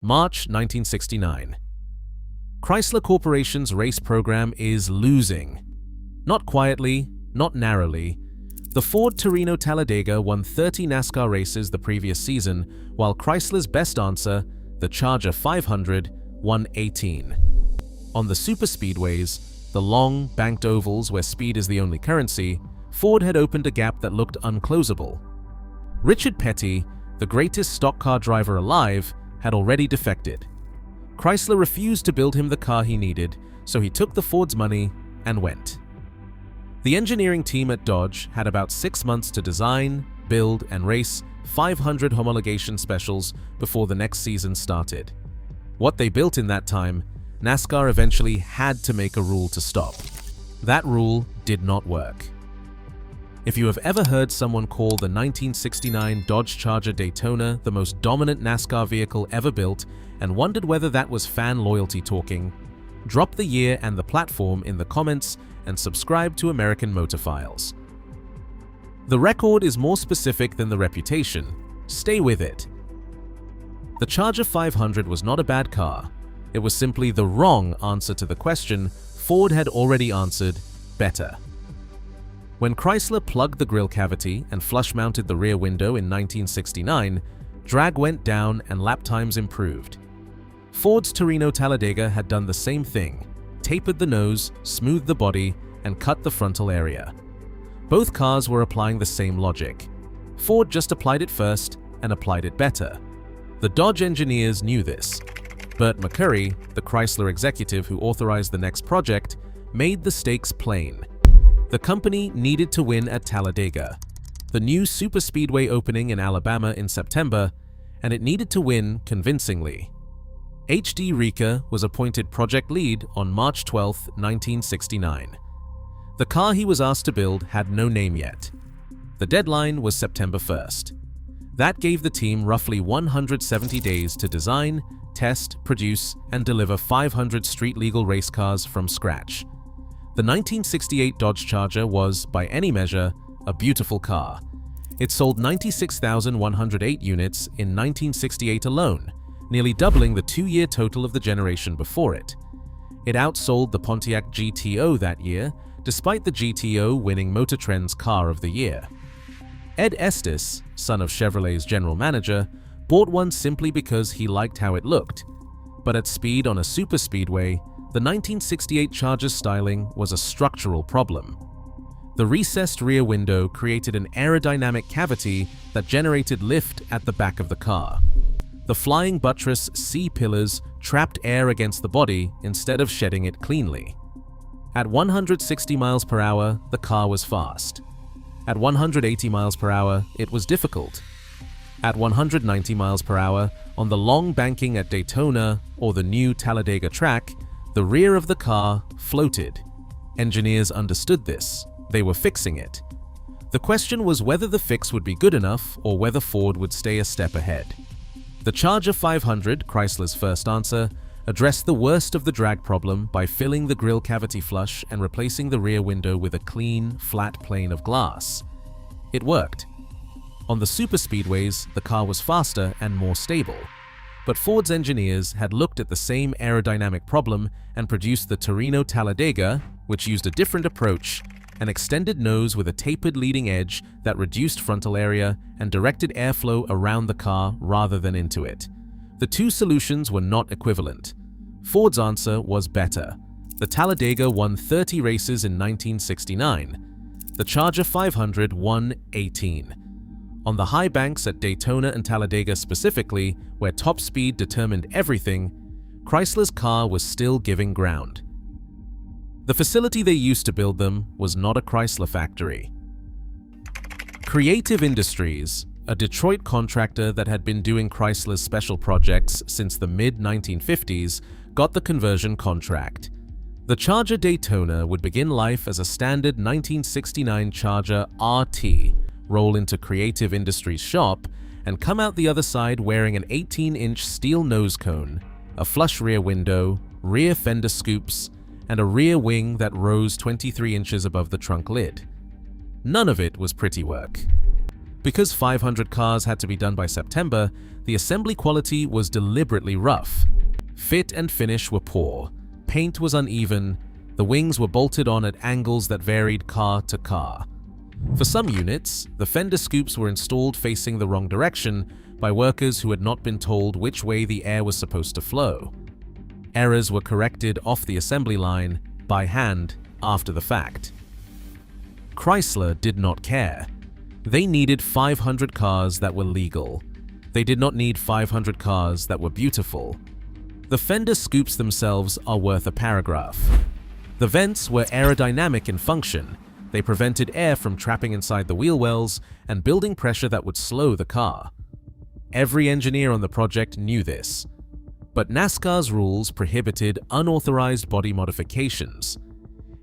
March 1969. Chrysler Corporation's race program is losing. Not quietly, not narrowly. The Ford Torino Talladega won 30 NASCAR races the previous season, while Chrysler's best answer, the Charger 500, won 18. On the superspeedways, the long, banked ovals where speed is the only currency, Ford had opened a gap that looked unclosable. Richard Petty, the greatest stock car driver alive, had already defected. Chrysler refused to build him the car he needed, so he took the Ford's money and went. The engineering team at Dodge had about 6 months to design, build, and race 500 homologation specials before the next season started. What they built in that time, NASCAR eventually had to make a rule to stop. That rule did not work. If you have ever heard someone call the 1969 Dodge Charger Daytona the most dominant NASCAR vehicle ever built and wondered whether that was fan loyalty talking, drop the year and the platform in the comments and subscribe to American Motor Files. The record is more specific than the reputation. Stay with it. The Charger 500 was not a bad car. It was simply the wrong answer to the question Ford had already answered: better. When Chrysler plugged the grille cavity and flush-mounted the rear window in 1969, drag went down and lap times improved. Ford's Torino Talladega had done the same thing, tapered the nose, smoothed the body, and cut the frontal area. Both cars were applying the same logic. Ford just applied it first and applied it better. The Dodge engineers knew this. Burt McCurry, the Chrysler executive who authorized the next project, made the stakes plain. The company needed to win at Talladega, the new superspeedway opening in Alabama in September, and it needed to win convincingly. H.D. Rieker was appointed project lead on March 12, 1969. The car he was asked to build had no name yet. The deadline was September 1st. That gave the team roughly 170 days to design, test, produce, and deliver 500 street-legal race cars from scratch. The 1968 Dodge Charger was, by any measure, a beautiful car. It sold 96,108 units in 1968 alone, nearly doubling the 2-year total of the generation before it. It outsold the Pontiac GTO that year, despite the GTO winning Motor Trend's Car of the Year. Ed Estes, son of Chevrolet's general manager, bought one simply because he liked how it looked. But at speed on a superspeedway, the 1968 Charger's styling was a structural problem. The recessed rear window created an aerodynamic cavity that generated lift at the back of the car. The flying buttress C-pillars trapped air against the body instead of shedding it cleanly. At 160 miles per hour, the car was fast. At 180 miles per hour, it was difficult. At 190 miles per hour, on the long banking at Daytona or the new Talladega track, the rear of the car floated. Engineers understood this. They were fixing it. The question was whether the fix would be good enough or whether Ford would stay a step ahead. The Charger 500, Chrysler's first answer, addressed the worst of the drag problem by filling the grille cavity flush and replacing the rear window with a clean, flat plane of glass. It worked. On the superspeedways, the car was faster and more stable. But Ford's engineers had looked at the same aerodynamic problem and produced the Torino Talladega, which used a different approach, an extended nose with a tapered leading edge that reduced frontal area and directed airflow around the car rather than into it. The two solutions were not equivalent. Ford's answer was better. The Talladega won 30 races in 1969. The Charger 500 won 18. On the high banks at Daytona and Talladega specifically, where top speed determined everything, Chrysler's car was still giving ground. The facility they used to build them was not a Chrysler factory. Creative Industries, a Detroit contractor that had been doing Chrysler's special projects since the mid-1950s, got the conversion contract. The Charger Daytona would begin life as a standard 1969 Charger RT, roll into Creative Industries' shop, and come out the other side wearing an 18-inch steel nose cone, a flush rear window, rear fender scoops, and a rear wing that rose 23 inches above the trunk lid. None of it was pretty work. Because 500 cars had to be done by September, the assembly quality was deliberately rough. Fit and finish were poor, paint was uneven, the wings were bolted on at angles that varied car to car. For some units, the fender scoops were installed facing the wrong direction by workers who had not been told which way the air was supposed to flow. Errors were corrected off the assembly line, by hand, after the fact. Chrysler did not care. They needed 500 cars that were legal. They did not need 500 cars that were beautiful. The fender scoops themselves are worth a paragraph. The vents were aerodynamic in function. They prevented air from trapping inside the wheel wells and building pressure that would slow the car. Every engineer on the project knew this. But NASCAR's rules prohibited unauthorized body modifications.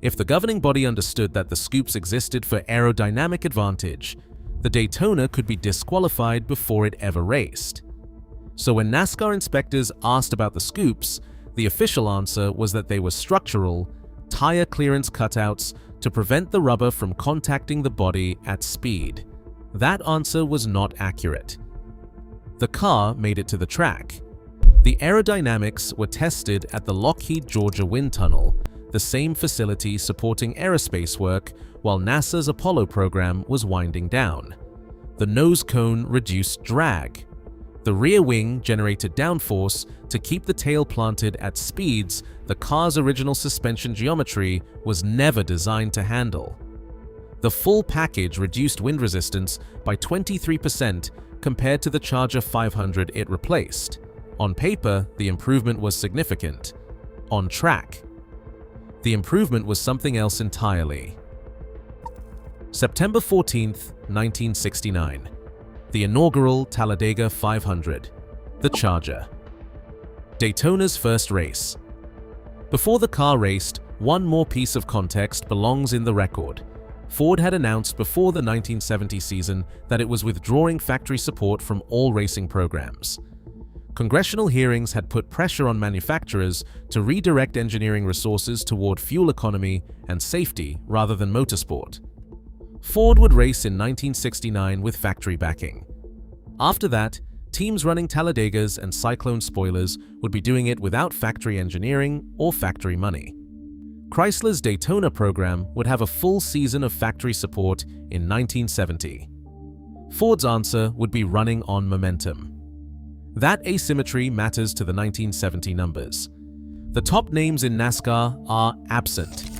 If the governing body understood that the scoops existed for aerodynamic advantage, the Daytona could be disqualified before it ever raced. So when NASCAR inspectors asked about the scoops, the official answer was that they were structural, tire clearance cutouts to prevent the rubber from contacting the body at speed. That answer was not accurate. The car made it to the track. The aerodynamics were tested at the Lockheed, Georgia wind tunnel, the same facility supporting aerospace work while NASA's Apollo program was winding down. The nose cone reduced drag. The rear wing generated downforce to keep the tail planted at speeds the car's original suspension geometry was never designed to handle. The full package reduced wind resistance by 23% compared to the Charger 500 it replaced. On paper, the improvement was significant. On track, the improvement was something else entirely. September 14th, 1969. The inaugural Talladega 500. The Charger. Daytona's first race. Before the car raced, one more piece of context belongs in the record. Ford had announced before the 1970 season that it was withdrawing factory support from all racing programs. Congressional hearings had put pressure on manufacturers to redirect engineering resources toward fuel economy and safety rather than motorsport. Ford would race in 1969 with factory backing. After that, teams running Talladegas and Cyclone spoilers would be doing it without factory engineering or factory money. Chrysler's Daytona program would have a full season of factory support in 1970. Ford's answer would be running on momentum. That asymmetry matters to the 1970 numbers. The top names in NASCAR are absent.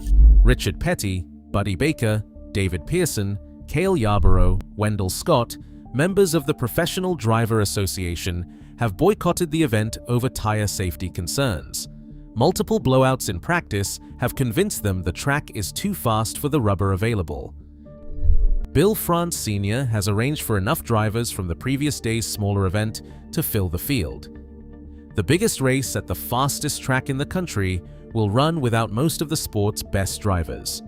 Richard Petty, Buddy Baker, David Pearson, Cale Yarborough, Wendell Scott, members of the Professional Driver Association, have boycotted the event over tire safety concerns. Multiple blowouts in practice have convinced them the track is too fast for the rubber available. Bill France Sr. has arranged for enough drivers from the previous day's smaller event to fill the field. The biggest race at the fastest track in the country will run without most of the sport's best drivers.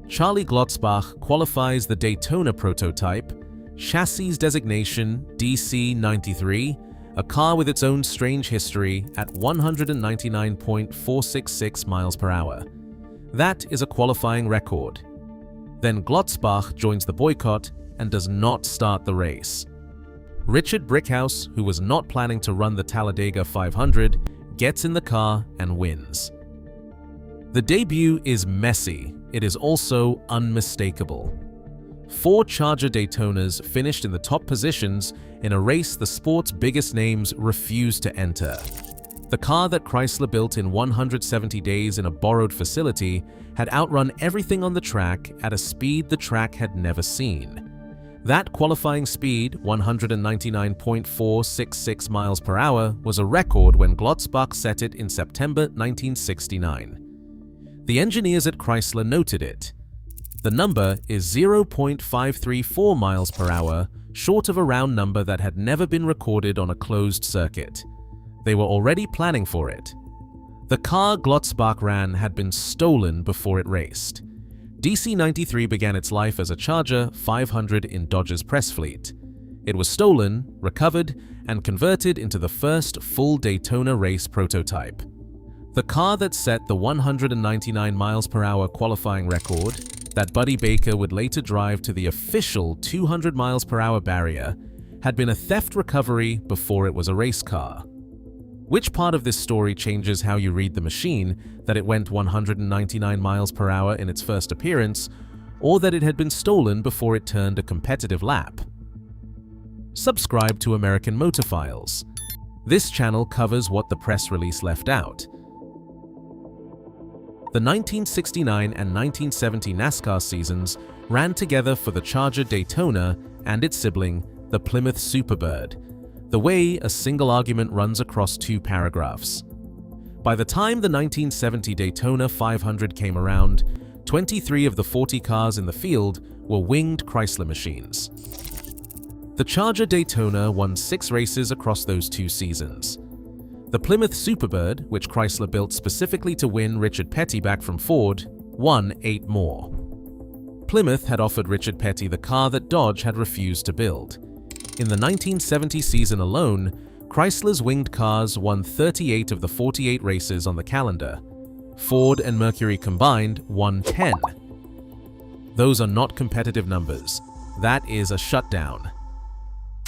Charlie Glotzbach qualifies the Daytona prototype, chassis designation DC-93, a car with its own strange history at 199.466 miles per hour. That is a qualifying record. Then Glotzbach joins the boycott and does not start the race. Richard Brickhouse, who was not planning to run the Talladega 500, gets in the car and wins. The debut is messy. It is also unmistakable. 4 Charger Daytonas finished in the top positions in a race the sport's biggest names refused to enter. The car that Chrysler built in 170 days in a borrowed facility had outrun everything on the track at a speed the track had never seen. That qualifying speed, 199.466 miles per hour, was a record when Glotzbach set it in September 1969. The engineers at Chrysler noted it. The number is 0.534 miles per hour, short of a round number that had never been recorded on a closed circuit. They were already planning for it. The car Glotzbach ran had been stolen before it raced. DC-93 began its life as a Charger 500 in Dodge's press fleet. It was stolen, recovered, and converted into the first full Daytona race prototype. The car that set the 199 miles per hour qualifying record, that Buddy Baker would later drive to the official 200 miles per hour barrier had been a theft recovery before it was a race car. Which part of this story changes how you read the machine, that it went 199 miles per hour in its first appearance, or that it had been stolen before it turned a competitive lap? Subscribe to American Motor Files. This channel covers what the press release left out. The 1969 and 1970 NASCAR seasons ran together for the Charger Daytona and its sibling, the Plymouth Superbird, the way a single argument runs across 2 paragraphs. By the time the 1970 Daytona 500 came around, 23 of the 40 cars in the field were winged Chrysler machines. The Charger Daytona won 6 races across those 2 seasons. The Plymouth Superbird, which Chrysler built specifically to win Richard Petty back from Ford, won 8 more. Plymouth had offered Richard Petty the car that Dodge had refused to build. In the 1970 season alone, Chrysler's winged cars won 38 of the 48 races on the calendar. Ford and Mercury combined won 10. Those are not competitive numbers. That is a shutdown.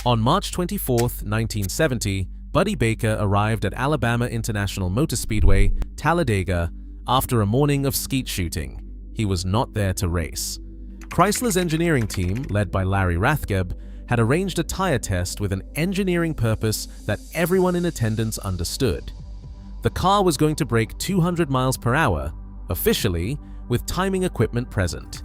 On March 24, 1970, Buddy Baker arrived at Alabama International Motor Speedway, Talladega, after a morning of skeet shooting. He was not there to race. Chrysler's engineering team, led by Larry Rathgeb, had arranged a tire test with an engineering purpose that everyone in attendance understood. The car was going to break 200 miles per hour, officially, with timing equipment present.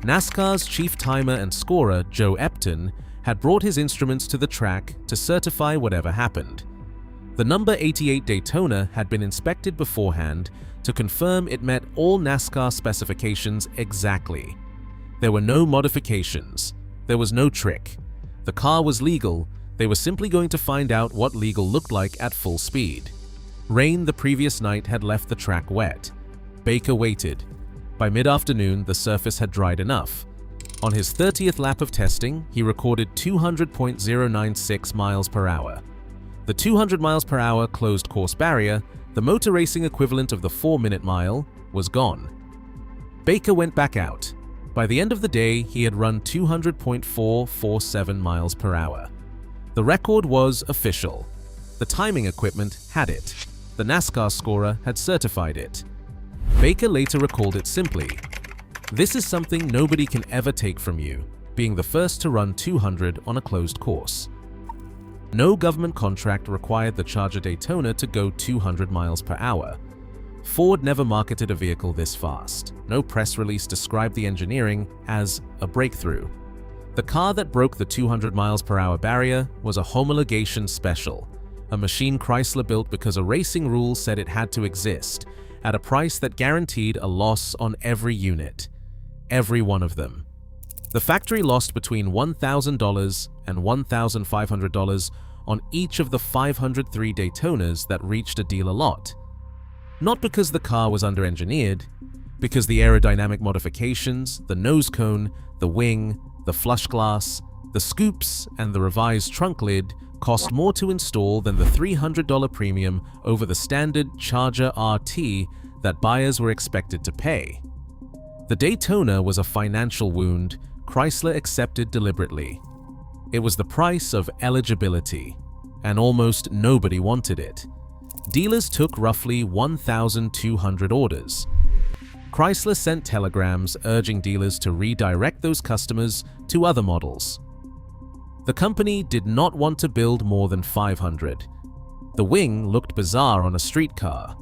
NASCAR's chief timer and scorer, Joe Epton, had brought his instruments to the track to certify whatever happened. The number 88 Daytona had been inspected beforehand to confirm it met all NASCAR specifications exactly. There were no modifications. There was no trick. The car was legal. They were simply going to find out what legal looked like at full speed. Rain the previous night had left the track wet. Baker waited. By mid-afternoon, the surface had dried enough. On his 30th lap of testing, he recorded 200.096 miles per hour. The 200 miles per hour closed course barrier, the motor racing equivalent of the 4-minute mile, was gone. Baker went back out. By the end of the day, he had run 200.447 miles per hour. The record was official. The timing equipment had it. The NASCAR scorer had certified it. Baker later recalled it simply, "This is something nobody can ever take from you, being the first to run 200 on a closed course." No government contract required the Charger Daytona to go 200 miles per hour. Ford never marketed a vehicle this fast. No press release described the engineering as a breakthrough. The car that broke the 200 miles per hour barrier was a homologation special, a machine Chrysler built because a racing rule said it had to exist, at a price that guaranteed a loss on every unit. Every one of them. The factory lost between $1,000 and $1,500 on each of the 503 Daytonas that reached a dealer lot. Not because the car was under-engineered, because the aerodynamic modifications, the nose cone, the wing, the flush glass, the scoops, and the revised trunk lid cost more to install than the $300 premium over the standard Charger RT that buyers were expected to pay. The Daytona was a financial wound Chrysler accepted deliberately. It was the price of eligibility, and almost nobody wanted it. Dealers took roughly 1,200 orders. Chrysler sent telegrams urging dealers to redirect those customers to other models. The company did not want to build more than 500. The wing looked bizarre on a street car.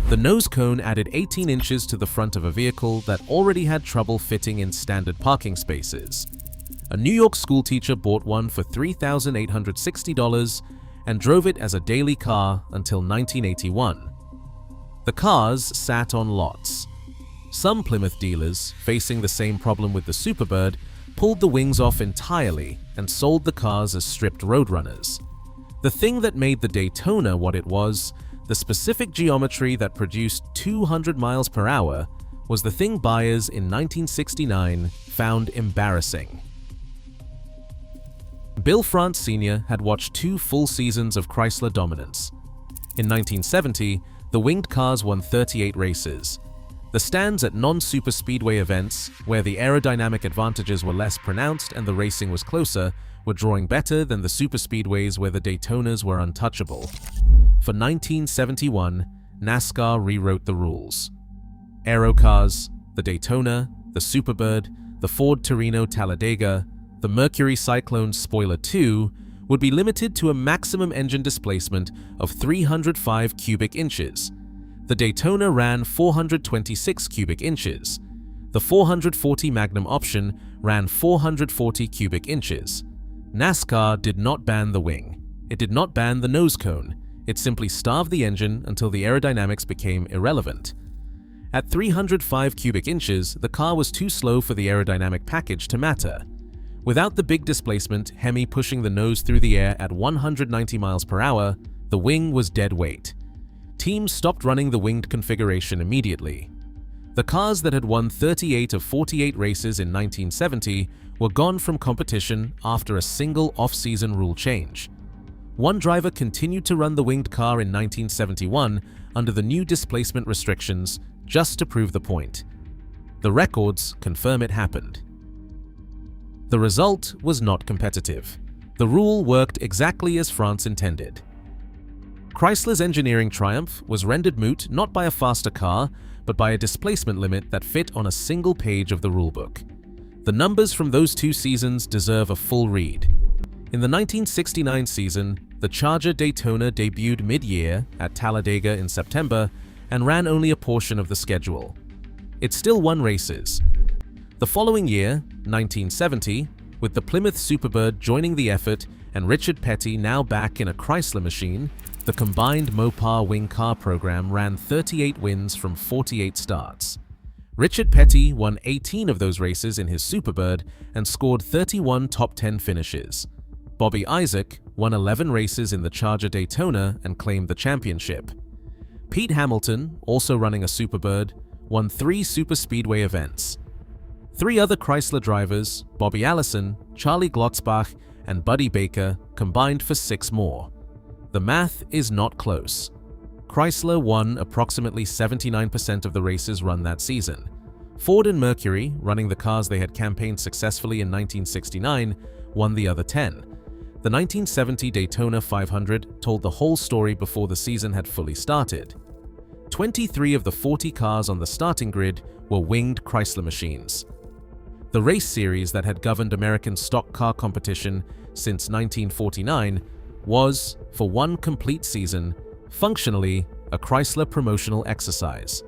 The nose cone added 18 inches to the front of a vehicle that already had trouble fitting in standard parking spaces. A New York schoolteacher bought one for $3,860 and drove it as a daily car until 1981. The cars sat on lots. Some Plymouth dealers, facing the same problem with the Superbird, pulled the wings off entirely and sold the cars as stripped roadrunners. The thing that made the Daytona what it was, the specific geometry that produced 200 miles per hour, was the thing buyers in 1969 found embarrassing. Bill France Sr. had watched 2 full seasons of Chrysler dominance. In 1970, the winged cars won 38 races. The stands at non-superspeedway events, where the aerodynamic advantages were less pronounced and the racing was closer, were drawing better than the superspeedways where the Daytonas were untouchable. For 1971, NASCAR rewrote the rules. Aero cars, the Daytona, the Superbird, the Ford Torino Talladega, the Mercury Cyclone Spoiler 2 would be limited to a maximum engine displacement of 305 cubic inches. The Daytona ran 426 cubic inches. The 440 Magnum option ran 440 cubic inches. NASCAR did not ban the wing. It did not ban the nose cone. It simply starved the engine until the aerodynamics became irrelevant. At 305 cubic inches, the car was too slow for the aerodynamic package to matter. Without the big displacement, Hemi pushing the nose through the air at 190 miles per hour, the wing was dead weight. Teams stopped running the winged configuration immediately. The cars that had won 38 of 48 races in 1970 were gone from competition after a single off-season rule change. One driver continued to run the winged car in 1971 under the new displacement restrictions just to prove the point. The records confirm it happened. The result was not competitive. The rule worked exactly as France intended. Chrysler's engineering triumph was rendered moot not by a faster car, but by a displacement limit that fit on a single page of the rulebook. The numbers from those two seasons deserve a full read. In the 1969 season, the Charger Daytona debuted mid-year at Talladega in September and ran only a portion of the schedule. It still won races. The following year, 1970, with the Plymouth Superbird joining the effort and Richard Petty now back in a Chrysler machine, the combined Mopar wing car program ran 38 wins from 48 starts. Richard Petty won 18 of those races in his Superbird and scored 31 top 10 finishes. Bobby Isaac won 11 races in the Charger Daytona and claimed the championship. Pete Hamilton, also running a Superbird, won 3 superspeedway events. 3 other Chrysler drivers, Bobby Allison, Charlie Glotzbach, and Buddy Baker, combined for 6 more. The math is not close. Chrysler won approximately 79% of the races run that season. Ford and Mercury, running the cars they had campaigned successfully in 1969, won the other 10. The 1970 Daytona 500 told the whole story before the season had fully started. 23 of the 40 cars on the starting grid were winged Chrysler machines. The race series that had governed American stock car competition since 1949 was, for one complete season, functionally a Chrysler promotional exercise.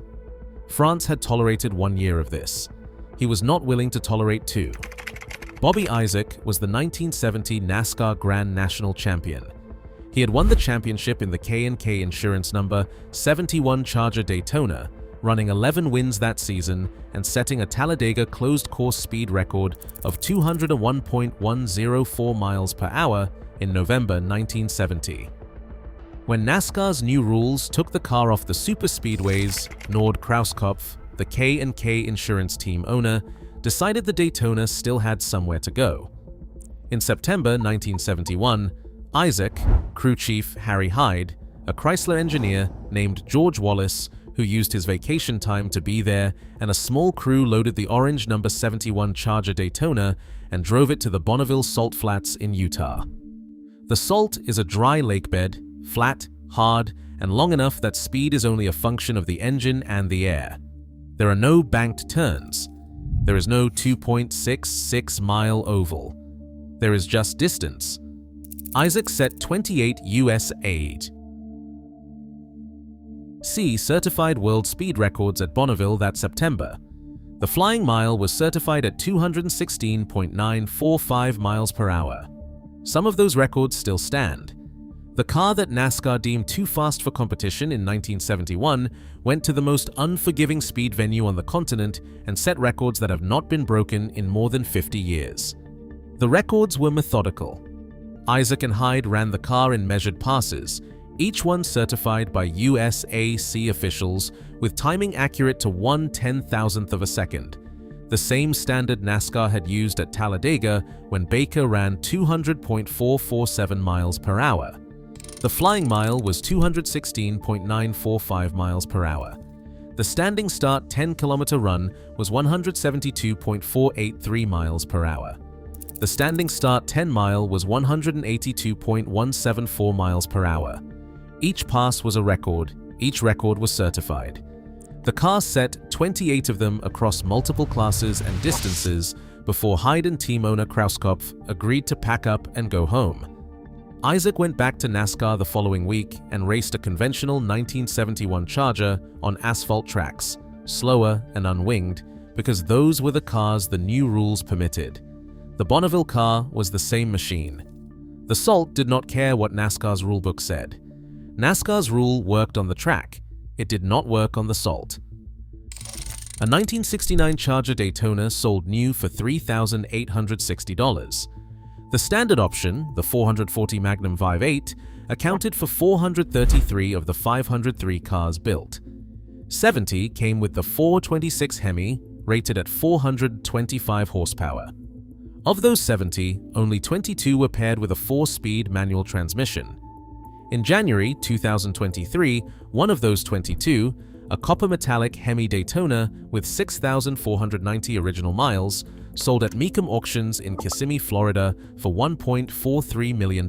France had tolerated 1 year of this. He was not willing to tolerate 2. Bobby Isaac was the 1970 NASCAR Grand National Champion. He had won the championship in the K&K insurance number 71 Charger Daytona, running 11 wins that season and setting a Talladega closed course speed record of 201.104 miles per hour in November 1970. When NASCAR's new rules took the car off the superspeedways, Nord Krauskopf, the K&K insurance team owner, decided the Daytona still had somewhere to go. In September 1971, Isaac, crew chief Harry Hyde, a Chrysler engineer named George Wallace, who used his vacation time to be there, and a small crew loaded the orange number 71 Charger Daytona and drove it to the Bonneville Salt Flats in Utah. The Salt is a dry lake bed, flat, hard, and long enough that speed is only a function of the engine and the air. There are no banked turns. There is no 2.66-mile oval. There is just distance. Isaac set 28 USAC-certified world speed records at Bonneville that September. The flying mile was certified at 216.945 miles per hour. Some of those records still stand. The car that NASCAR deemed too fast for competition in 1971 went to the most unforgiving speed venue on the continent and set records that have not been broken in more than 50 years. The records were methodical. Isaac and Hyde ran the car in measured passes, each one certified by USAC officials with timing accurate to 1/10,000th of a second, the same standard NASCAR had used at Talladega when Baker ran 200.447 miles per hour. The flying mile was 216.945 miles per hour. The standing start 10-kilometer run was 172.483 miles per hour. The standing start 10-mile was 182.174 miles per hour. Each pass was a record, each record was certified. The car set 28 of them across multiple classes and distances before Hyde and team owner Krauskopf agreed to pack up and go home. Isaac went back to NASCAR the following week and raced a conventional 1971 Charger on asphalt tracks, slower and unwinged, because those were the cars the new rules permitted. The Bonneville car was the same machine. The Salt did not care what NASCAR's rulebook said. NASCAR's rule worked on the track. It did not work on the Salt. A 1969 Charger Daytona sold new for $3,860. The standard option, the 440 Magnum 5.8, accounted for 433 of the 503 cars built. 70 came with the 426 Hemi, rated at 425 horsepower. Of those 70, only 22 were paired with a 4-speed manual transmission. In January 2023, one of those 22, a copper metallic Hemi Daytona with 6,490 original miles, sold at Mecum Auctions in Kissimmee, Florida for $1.43 million.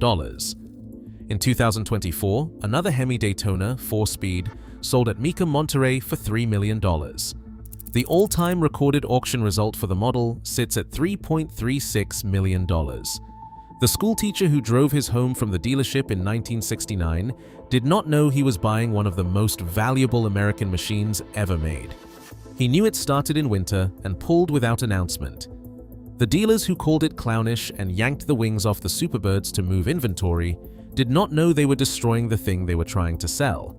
In 2024, another Hemi Daytona 4-speed sold at Mecum Monterey for $3 million. The all-time recorded auction result for the model sits at $3.36 million. The schoolteacher who drove his home from the dealership in 1969 did not know he was buying one of the most valuable American machines ever made. He knew it started in winter and pulled without announcement. The dealers who called it clownish and yanked the wings off the Superbirds to move inventory did not know they were destroying the thing they were trying to sell.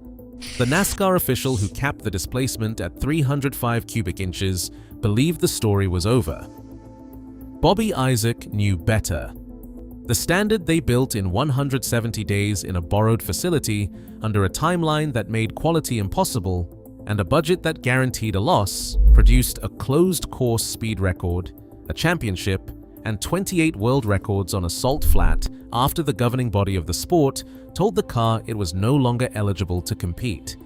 The NASCAR official who capped the displacement at 305 cubic inches believed the story was over. Bobby Isaac knew better. The standard they built in 170 days in a borrowed facility under a timeline that made quality impossible and a budget that guaranteed a loss produced a closed-course speed record, a championship, and 28 world records on a salt flat after the governing body of the sport told the car it was no longer eligible to compete.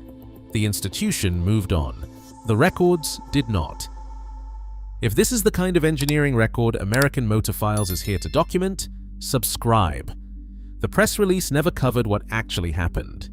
The institution moved on. The records did not. If this is the kind of engineering record American Motor Files is here to document, subscribe. The press release never covered what actually happened.